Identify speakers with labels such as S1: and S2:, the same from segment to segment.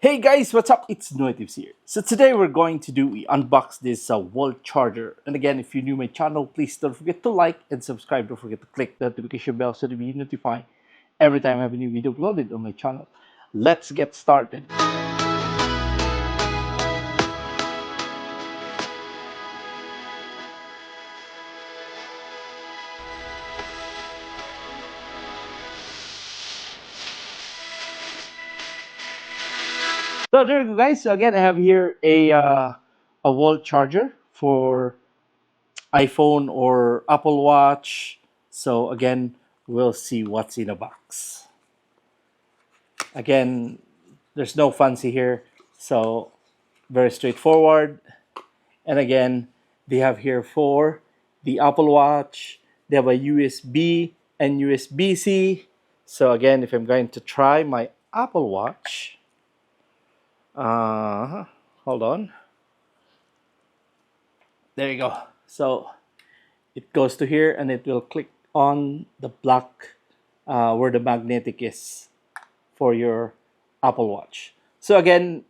S1: Hey guys, what's up? It's NoyTebs here. So today we're going to unbox this wall charger. And again, if you're new to my channel, please don't forget to like and subscribe. Don't forget to click the notification bell so to be notified every time I have a new video uploaded on my channel. Let's get started. So there you go, guys. So again, I have here a wall charger for iPhone or Apple Watch. So again, we'll see what's in the box. Again, there's no fancy here, so very straightforward. And again, they have here for the Apple Watch, they have a USB and USB-C. So again, if I'm going to try my Apple Watch, hold on, there you go. So it goes to here and it will click on the black where the magnetic is for your Apple Watch. So again,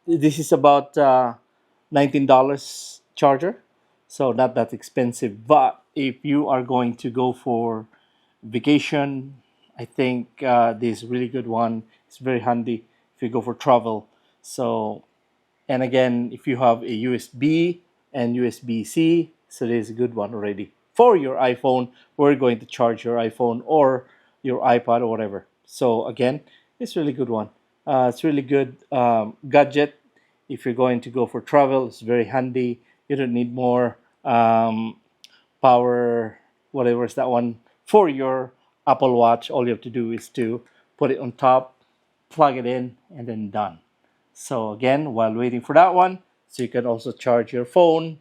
S1: this is about $19 charger, so not that expensive. But if you are going to go for vacation, I think this is a really good one. It's very handy if you go for travel. So, and again, if you have a USB and USB-C, so this is a good one already for your iPhone. We're going to charge your iPhone or your iPad or whatever. So again, it's a really good one. It's really good gadget. If you're going to go for travel, it's very handy. You don't need more power, whatever is that one, for your Apple Watch. All you have to do is to put it on top, plug it in, and then done. So again, while waiting for that one, so you can also charge your phone,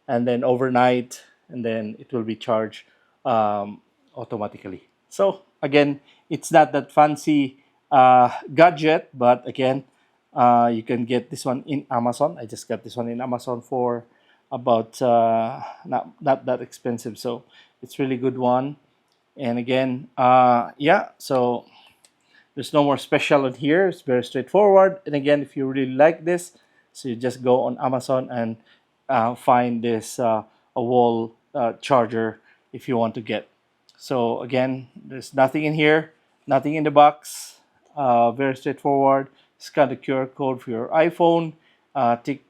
S1: and then overnight, and then it will be charged automatically. So again, it's not that fancy gadget, but again, you can get this one in Amazon. I just got this one in Amazon for about not that expensive, so it's really good one. And again, yeah, so there's no more special on here. It's very straightforward. And again, if you really like this, so you just go on Amazon and find this a wall charger if you want to get. So again, there's nothing in here, nothing in the box. Very straightforward. Scan the QR code for your iPhone. Take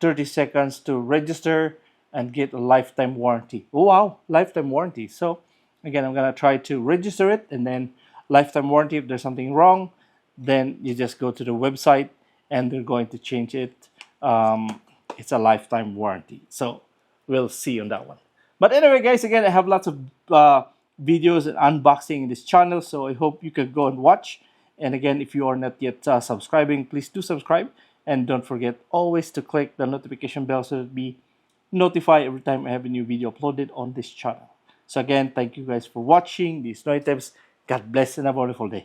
S1: 30 seconds to register and get a lifetime warranty. Oh, wow, lifetime warranty. So again, I'm gonna try to register it, and then lifetime warranty. If there's something wrong, then you just go to the website and they're going to change it. It's a lifetime warranty. So we'll see on that one. But anyway, guys, again, I have lots of videos and unboxing in this channel, so I hope you can go and watch. And again, if you are not yet subscribing, please do subscribe. And don't forget always to click the notification bell so that be notified every time I have a new video uploaded on this channel. So again, thank you guys for watching these NoyTebs. God bless and have a wonderful day.